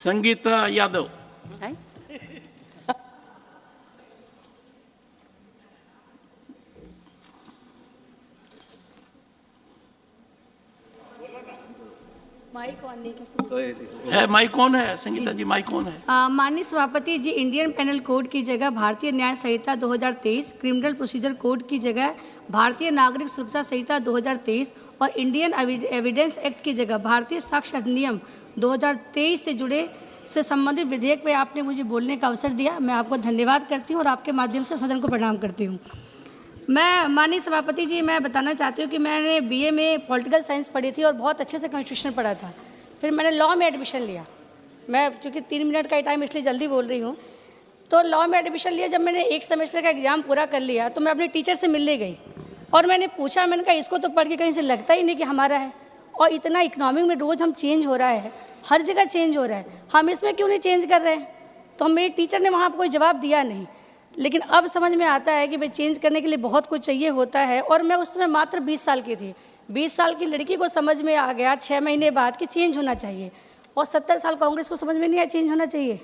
Sangeeta Yadav. Mic on नहीं है mic कौन है? संगीता जी माइक कौन है? माननीय सभापति जी, इंडियन पेनल कोड की जगह भारतीय न्याय संहिता 2023, क्रिमिनल प्रोसीजर कोड की जगह भारतीय नागरिक सुरक्षा संहिता 2023 और इंडियन एविडेंस एक्ट की जगह भारतीय साक्ष्य अधिनियम 2023 से संबंधित विधेयक पे आपने मुझे बोलने का अवसर दिया। मैं आपको धन्यवाद करती हूँ और आपके माध्यम से सदन को प्रणाम करती हूँ। मैं माननीय सभापति जी, मैं बताना चाहती हूँ कि मैंने बीए में पॉलिटिकल साइंस पढ़ी थी और बहुत अच्छे से कॉन्स्टिट्यूशन पढ़ा था। फिर मैंने लॉ में एडमिशन लिया। मैं चूँकि 3 मिनट का ही टाइम इसलिए जल्दी बोल रही हूँ। तो लॉ में एडमिशन लिया। जब मैंने 1 सेमेस्टर का एग्ज़ाम पूरा कर लिया तो मैं अपने टीचर से मिलने गई और मैंने पूछा, मैंने कहा इसको तो पढ़ के कहीं से लगता ही नहीं कि हमारा है, और इतना इकोनॉमिक में रोज़ हम चेंज हो रहा है, हर जगह चेंज हो रहा है, हम इसमें क्यों नहीं चेंज कर रहे हैं? तो मेरे टीचर ने वहाँ कोई जवाब दिया नहीं। लेकिन अब समझ में आता है कि भाई चेंज करने के लिए बहुत कुछ चाहिए होता है। और मैं उस समय मात्र 20 साल की थी। 20 साल की लड़की को समझ में आ गया 6 महीने बाद कि चेंज होना चाहिए, और 70 साल कांग्रेस को समझ में नहीं आया चेंज होना चाहिए।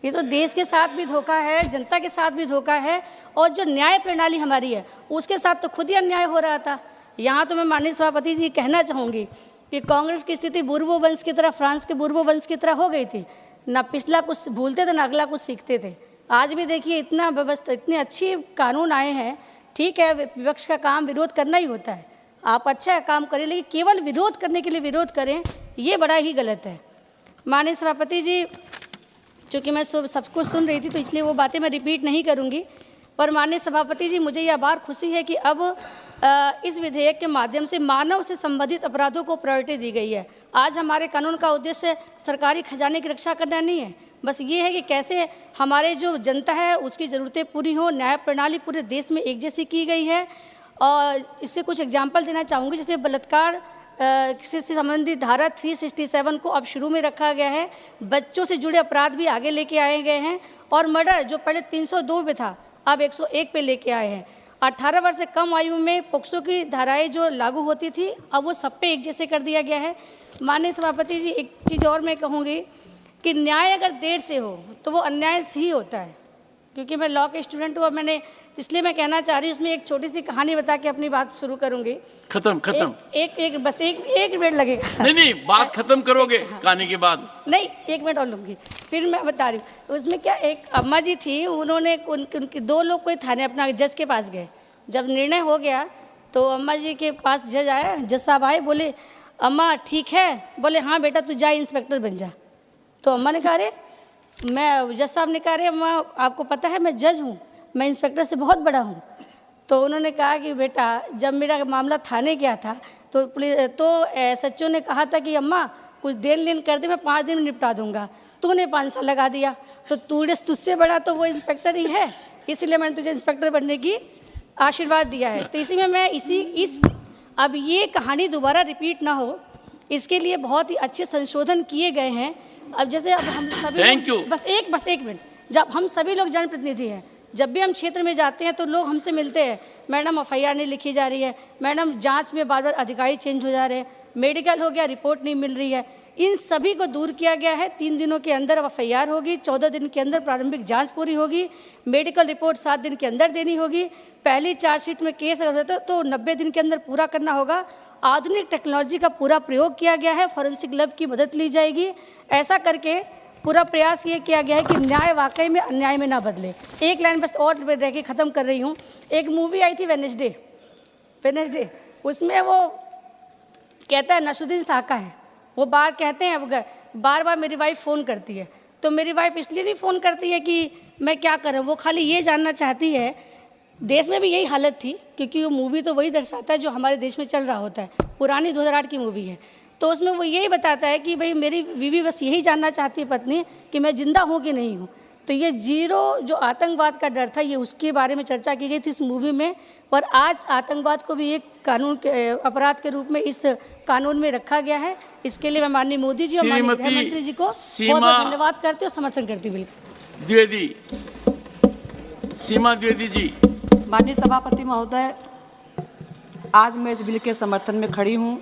ये तो देश के साथ भी धोखा है, जनता के साथ भी धोखा है, और जो न्याय प्रणाली हमारी है उसके साथ तो खुद ही अन्याय हो रहा था। यहाँ तो मैं माननीय सभापति जी कहना चाहूँगी कि कांग्रेस की स्थिति बुर्बो वंश की तरह, फ्रांस के बुर्बो वंश की तरह हो गई थी। ना पिछला कुछ भूलते थे ना अगला कुछ सीखते थे। आज भी देखिए इतना व्यवस्था, इतने अच्छे कानून आए हैं। ठीक है, विपक्ष का काम विरोध करना ही होता है, आप अच्छा काम करें, लेकिन केवल विरोध करने के लिए विरोध करें, ये बड़ा ही गलत है। माननीय सभापति जी, चूँकि मैं सब कुछ सुन रही थी तो इसलिए वो बातें मैं रिपीट नहीं करूँगी, पर माननीय सभापति जी, मुझे यह बात खुशी है कि अब इस विधेयक के माध्यम से मानव से संबंधित अपराधों को प्रायोरिटी दी गई है। आज हमारे कानून का उद्देश्य सरकारी खजाने की रक्षा करना नहीं है, बस ये है कि कैसे हमारे जो जनता है उसकी ज़रूरतें पूरी हों। न्याय प्रणाली पूरे देश में एक जैसी की गई है, और इससे कुछ एग्जाम्पल देना चाहूँगी। जैसे बलात्कार से संबंधित धारा 367 को अब शुरू में रखा गया है। बच्चों से जुड़े अपराध भी आगे लेके आए गए हैं, और मर्डर जो पहले 302 पे था अब 101 पे लेके आए हैं। 18 वर्ष से कम आयु में पोक्सो की धाराएं जो लागू होती थी अब वो सब पे एक जैसे कर दिया गया है। माननीय सभापति जी, एक चीज़ और मैं कहूँगी कि न्याय अगर देर से हो तो वो अन्याय ही होता है। क्योंकि मैं लॉ के स्टूडेंट हूँ और मैंने, इसलिए मैं कहना चाह रही हूँ, उसमें एक छोटी सी कहानी बता के अपनी बात शुरू करूँगी। खत्म बस एक मिनट लगेगा। नहीं बात खत्म करोगे कहानी के बाद? नहीं, 1 मिनट और लूँगी, फिर मैं बता रही हूँ। तो उसमें क्या, एक अम्मा जी थी, उन्होंने उनके 2 लोग कोई थाने अपना जज के पास गए। जब निर्णय हो गया तो अम्मा जी के पास जज आया, जज साहब आए, बोले अम्मा ठीक है? बोले हाँ बेटा, तू जा इंस्पेक्टर बन जा। तो अम्मा ने कहा, अरे मैं, जज साहब ने कहा, अरे अम्मा आपको पता है मैं जज हूँ, मैं इंस्पेक्टर से बहुत बड़ा हूँ। तो उन्होंने कहा कि बेटा, जब मेरा मामला थाने गया था तो सच्चों ने कहा था कि अम्मा कुछ देन लेन कर दे, मैं 5 दिन में निपटा दूंगा। तूने 5 साल लगा दिया, तो तुझसे बड़ा तो वो इंस्पेक्टर ही है, इसलिए मैंने तुझे इंस्पेक्टर बनने की आशीर्वाद दिया है। तो इसी में मैं अब ये कहानी दोबारा रिपीट ना हो, इसके लिए बहुत ही अच्छे संशोधन किए गए हैं। अब जैसे अब हम सभी बस एक मिनट, जब हम सभी लोग जनप्रतिनिधि हैं, जब भी हम क्षेत्र में जाते हैं तो लोग हमसे मिलते हैं, मैडम FIR नहीं लिखी जा रही है, मैडम जांच में बार बार अधिकारी चेंज हो जा रहे हैं, मेडिकल हो गया रिपोर्ट नहीं मिल रही है। इन सभी को दूर किया गया है। 3 दिनों के अंदर अब FIR होगी, 14 दिन के अंदर प्रारंभिक जांच पूरी होगी, मेडिकल रिपोर्ट 7 दिन के अंदर देनी होगी, पहली चार्जशीट में केस अगर होता तो 90 दिन के अंदर पूरा करना होगा। आधुनिक टेक्नोलॉजी का पूरा प्रयोग किया गया है, फॉरेंसिक लैब की मदद ली जाएगी। ऐसा करके पूरा प्रयास ये किया गया है कि न्याय वाकई में अन्याय में ना बदले। एक लाइन बस और रह के ख़त्म कर रही हूँ। एक मूवी आई थी वेडनेसडे, उसमें वो कहता है नसरुद्दीन शाह का है, वो कहते हैं बार बार मेरी वाइफ फ़ोन करती है। तो मेरी वाइफ इसलिए नहीं फ़ोन करती है कि मैं क्या करूँ, वो खाली ये जानना चाहती है, देश में भी यही हालत थी, क्योंकि वो मूवी तो वही दर्शाता है जो हमारे देश में चल रहा होता है। पुरानी 2008 की मूवी है, तो उसमें वो यही बताता है कि भाई मेरी बीवी बस यही जानना चाहती है पत्नी कि मैं जिंदा हूँ कि नहीं हूँ। तो ये जो आतंकवाद का डर था, ये उसके बारे में चर्चा की गई थी इस मूवी में। और आज आतंकवाद को भी एक कानून के अपराध के रूप में इस कानून में रखा गया है। इसके लिए मैं माननीय मोदी जी और माननीय गृह मंत्री जी को बहुत बहुत धन्यवाद करती हूँ, समर्थन करती हूँ। बिल्कुल सीमा द्विवेदी जी। माननीय सभापति महोदय, आज मैं इस बिल के समर्थन में खड़ी हूँ।